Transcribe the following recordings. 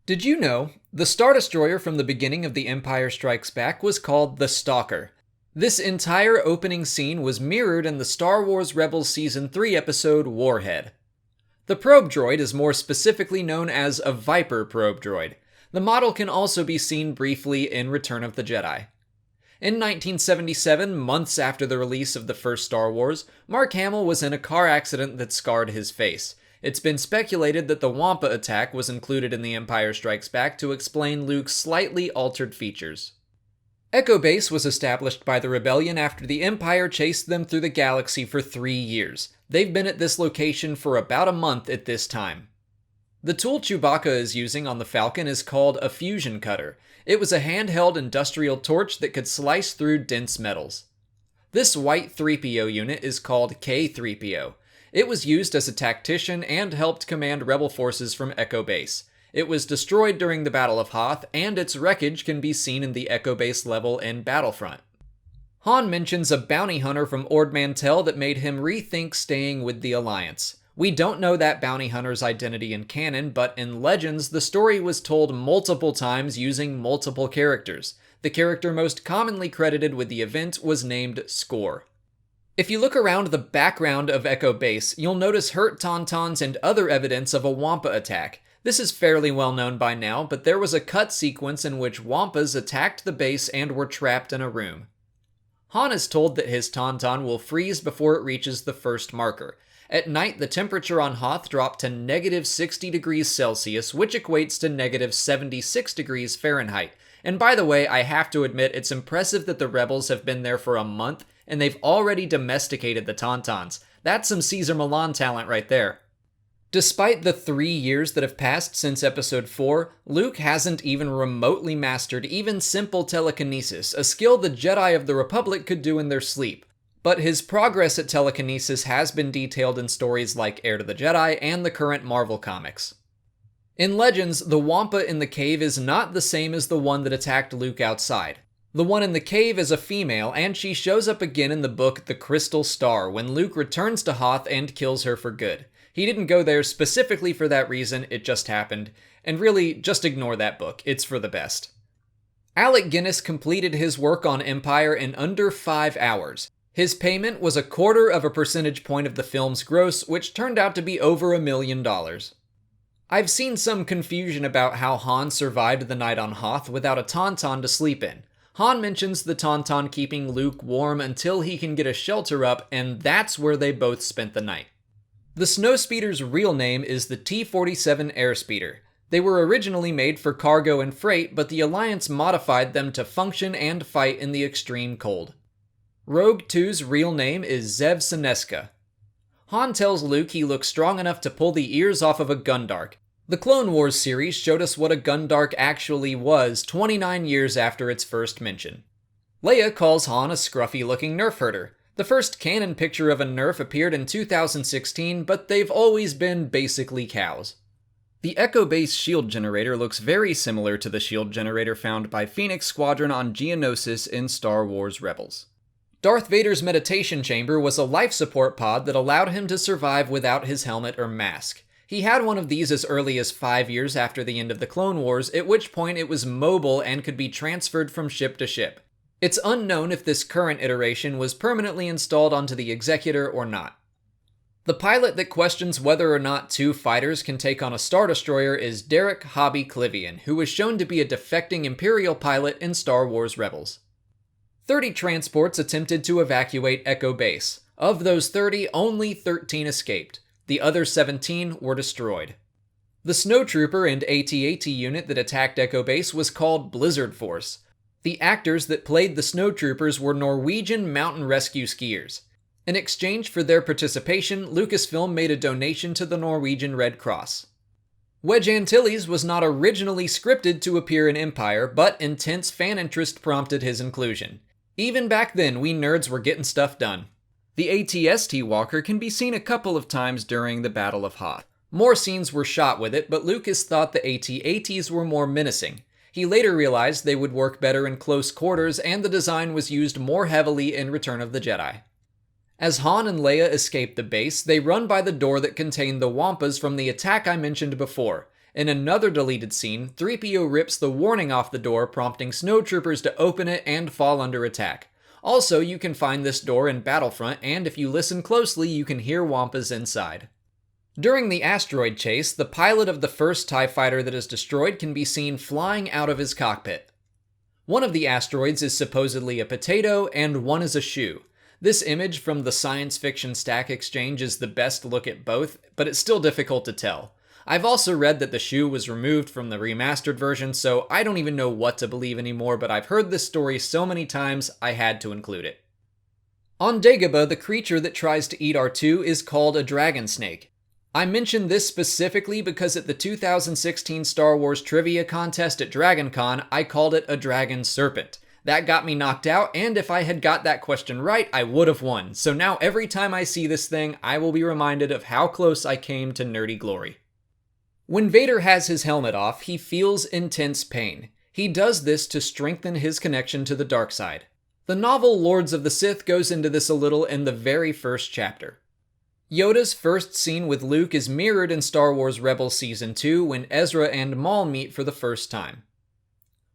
Did you know the Star Destroyer from the beginning of The Empire Strikes Back was called the Stalker? This entire opening scene was mirrored in the Star Wars Rebels Season 3 episode Warhead. The probe droid is more specifically known as a Viper probe droid. The model can also be seen briefly in Return of the Jedi. In 1977, months after the release of the first Star Wars, Mark Hamill was in a car accident that scarred his face. It's been speculated that the Wampa attack was included in The Empire Strikes Back to explain Luke's slightly altered features. Echo Base was established by the Rebellion after the Empire chased them through the galaxy for 3 years. They've been at this location for about a month at this time. The tool Chewbacca is using on the Falcon is called a fusion cutter. It was a handheld industrial torch that could slice through dense metals. This white 3PO unit is called K-3PO. It was used as a tactician and helped command rebel forces from Echo Base. It was destroyed during the Battle of Hoth, and its wreckage can be seen in the Echo Base level in Battlefront. Han mentions a bounty hunter from Ord Mantell that made him rethink staying with the Alliance. We don't know that bounty hunter's identity in canon, but in Legends, the story was told multiple times using multiple characters. The character most commonly credited with the event was named Score. If you look around the background of Echo Base, you'll notice hurt tauntauns and other evidence of a Wampa attack. This is fairly well known by now, but there was a cut sequence in which Wampas attacked the base and were trapped in a room. Han is told that his tauntaun will freeze before it reaches the first marker. At night, the temperature on Hoth dropped to negative 60 degrees Celsius, which equates to negative 76 degrees Fahrenheit. And by the way, I have to admit, it's impressive that the rebels have been there for a month, and they've already domesticated the tauntauns. That's some Caesar Milan talent right there. Despite the 3 years that have passed since Episode 4, Luke hasn't even remotely mastered even simple telekinesis, a skill the Jedi of the Republic could do in their sleep. But his progress at telekinesis has been detailed in stories like Heir to the Jedi and the current Marvel comics. In Legends, the Wampa in the cave is not the same as the one that attacked Luke outside. The one in the cave is a female, and she shows up again in the book The Crystal Star when Luke returns to Hoth and kills her for good. He didn't go there specifically for that reason, it just happened. And really, just ignore that book, it's for the best. Alec Guinness completed his work on Empire in under 5 hours. His payment was 1/4 percentage point of the film's gross, which turned out to be over $1 million. I've seen some confusion about how Han survived the night on Hoth without a tauntaun to sleep in. Han mentions the tauntaun keeping Luke warm until he can get a shelter up, and that's where they both spent the night. The Snowspeeder's real name is the T-47 Airspeeder. They were originally made for cargo and freight, but the Alliance modified them to function and fight in the extreme cold. Rogue 2's real name is Zev Seneska. Han tells Luke he looks strong enough to pull the ears off of a Gundark. The Clone Wars series showed us what a Gundark actually was 29 years after its first mention. Leia calls Han a scruffy-looking nerf herder. The first canon picture of a nerf appeared in 2016, but they've always been basically cows. The Echo Base shield generator looks very similar to the shield generator found by Phoenix Squadron on Geonosis in Star Wars Rebels. Darth Vader's meditation chamber was a life support pod that allowed him to survive without his helmet or mask. He had one of these as early as 5 years after the end of the Clone Wars, at which point it was mobile and could be transferred from ship to ship. It's unknown if this current iteration was permanently installed onto the Executor or not. The pilot that questions whether or not 2 fighters can take on a Star Destroyer is Derek Hobby Clivian, who was shown to be a defecting Imperial pilot in Star Wars Rebels. 30 transports attempted to evacuate Echo Base. Of those 30, only 13 escaped. The other 17 were destroyed. The snowtrooper and AT-AT unit that attacked Echo Base was called Blizzard Force. The actors that played the snowtroopers were Norwegian mountain rescue skiers. In exchange for their participation, Lucasfilm made a donation to the Norwegian Red Cross. Wedge Antilles was not originally scripted to appear in Empire, but intense fan interest prompted his inclusion. Even back then, we nerds were getting stuff done. The AT-ST Walker can be seen a couple of times during the Battle of Hoth. More scenes were shot with it, but Lucas thought the AT-ATs were more menacing. He later realized they would work better in close quarters, and the design was used more heavily in Return of the Jedi. As Han and Leia escape the base, they run by the door that contained the Wampas from the attack I mentioned before. In another deleted scene, 3PO rips the warning off the door, prompting snowtroopers to open it and fall under attack. Also, you can find this door in Battlefront, and if you listen closely, you can hear Wampas inside. During the asteroid chase, the pilot of the first TIE fighter that is destroyed can be seen flying out of his cockpit. One of the asteroids is supposedly a potato, and one is a shoe. This image from the Science Fiction Stack Exchange is the best look at both, but it's still difficult to tell. I've also read that the shoe was removed from the remastered version, so I don't even know what to believe anymore, but I've heard this story so many times, I had to include it. On Dagobah, the creature that tries to eat R2 is called a dragon snake. I mention this specifically because at the 2016 Star Wars Trivia Contest at DragonCon, I called it a dragon serpent. That got me knocked out, and if I had got that question right, I would have won. So now every time I see this thing, I will be reminded of how close I came to nerdy glory. When Vader has his helmet off, he feels intense pain. He does this to strengthen his connection to the dark side. The novel Lords of the Sith goes into this a little in the very first chapter. Yoda's first scene with Luke is mirrored in Star Wars Rebels Season 2 when Ezra and Maul meet for the first time.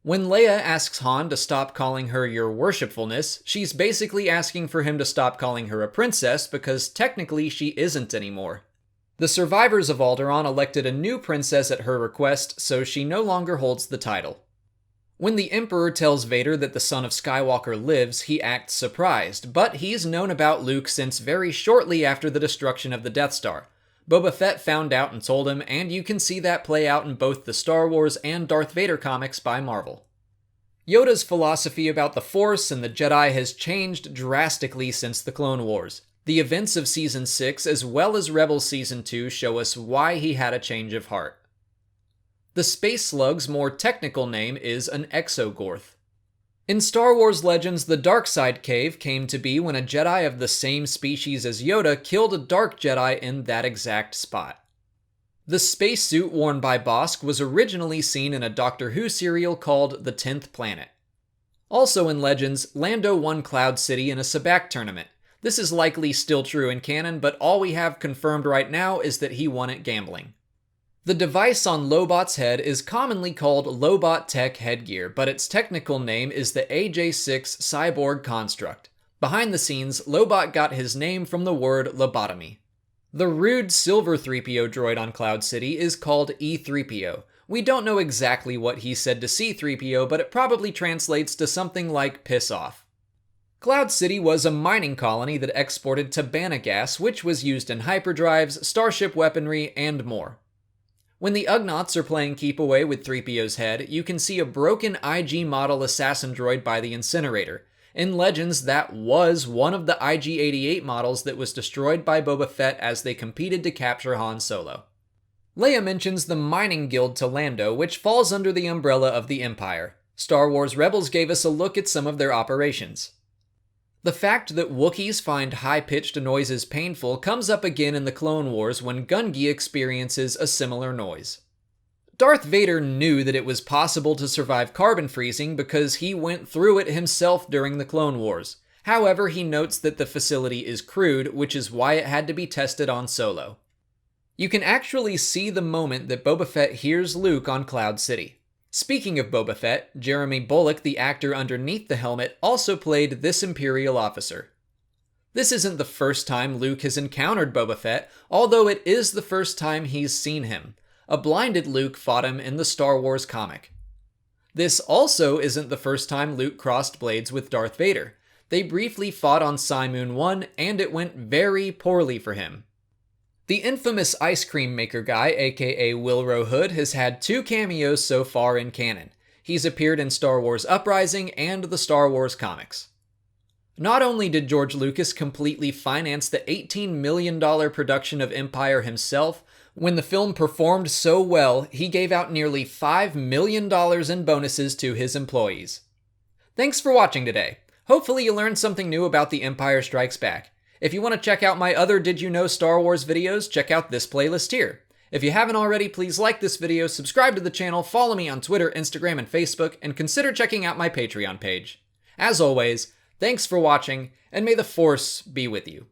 When Leia asks Han to stop calling her your worshipfulness, she's basically asking for him to stop calling her a princess because technically she isn't anymore. The survivors of Alderaan elected a new princess at her request, so she no longer holds the title. When the Emperor tells Vader that the son of Skywalker lives, he acts surprised, but he's known about Luke since very shortly after the destruction of the Death Star. Boba Fett found out and told him, and you can see that play out in both the Star Wars and Darth Vader comics by Marvel. Yoda's philosophy about the Force and the Jedi has changed drastically since the Clone Wars. The events of Season 6 as well as Rebels Season 2 show us why he had a change of heart. The space slug's more technical name is an exogorth. In Star Wars Legends, the Darkside Cave came to be when a Jedi of the same species as Yoda killed a Dark Jedi in that exact spot. The spacesuit worn by Bossk was originally seen in a Doctor Who serial called The 10th Planet. Also in Legends, Lando won Cloud City in a sabacc tournament. This is likely still true in canon, but all we have confirmed right now is that he won at gambling. The device on Lobot's head is commonly called Lobot Tech Headgear, but its technical name is the AJ-6 Cyborg Construct. Behind the scenes, Lobot got his name from the word lobotomy. The rude silver 3PO droid on Cloud City is called E3PO. We don't know exactly what he said to C3PO, but it probably translates to something like piss off. Cloud City was a mining colony that exported Tabana gas, which was used in hyperdrives, starship weaponry, and more. When the Ugnaughts are playing keep away with 3PO's head, you can see a broken IG model assassin droid by the incinerator. In Legends, that was one of the IG-88 models that was destroyed by Boba Fett as they competed to capture Han Solo. Leia mentions the mining guild to Lando, which falls under the umbrella of the Empire. Star Wars Rebels gave us a look at some of their operations. The fact that Wookiees find high-pitched noises painful comes up again in the Clone Wars when Gungi experiences a similar noise. Darth Vader knew that it was possible to survive carbon freezing because he went through it himself during the Clone Wars. However, he notes that the facility is crude, which is why it had to be tested on Solo. You can actually see the moment that Boba Fett hears Luke on Cloud City. Speaking of Boba Fett, Jeremy Bulloch, the actor underneath the helmet, also played this Imperial officer. This isn't the first time Luke has encountered Boba Fett, although it is the first time he's seen him. A blinded Luke fought him in the Star Wars comic. This also isn't the first time Luke crossed blades with Darth Vader. They briefly fought on Cymoon 1, and it went very poorly for him. The infamous ice cream maker guy, aka Willrow Hood, has had 2 cameos so far in canon. He's appeared in Star Wars Uprising and the Star Wars comics. Not only did George Lucas completely finance the $18 million production of Empire himself, when the film performed so well, he gave out nearly $5 million in bonuses to his employees. Thanks for watching today. Hopefully you learned something new about The Empire Strikes Back. If you want to check out my other Did You Know Star Wars videos, check out this playlist here. If you haven't already, please like this video, subscribe to the channel, follow me on Twitter, Instagram, and Facebook, and consider checking out my Patreon page. As always, thanks for watching, and may the Force be with you.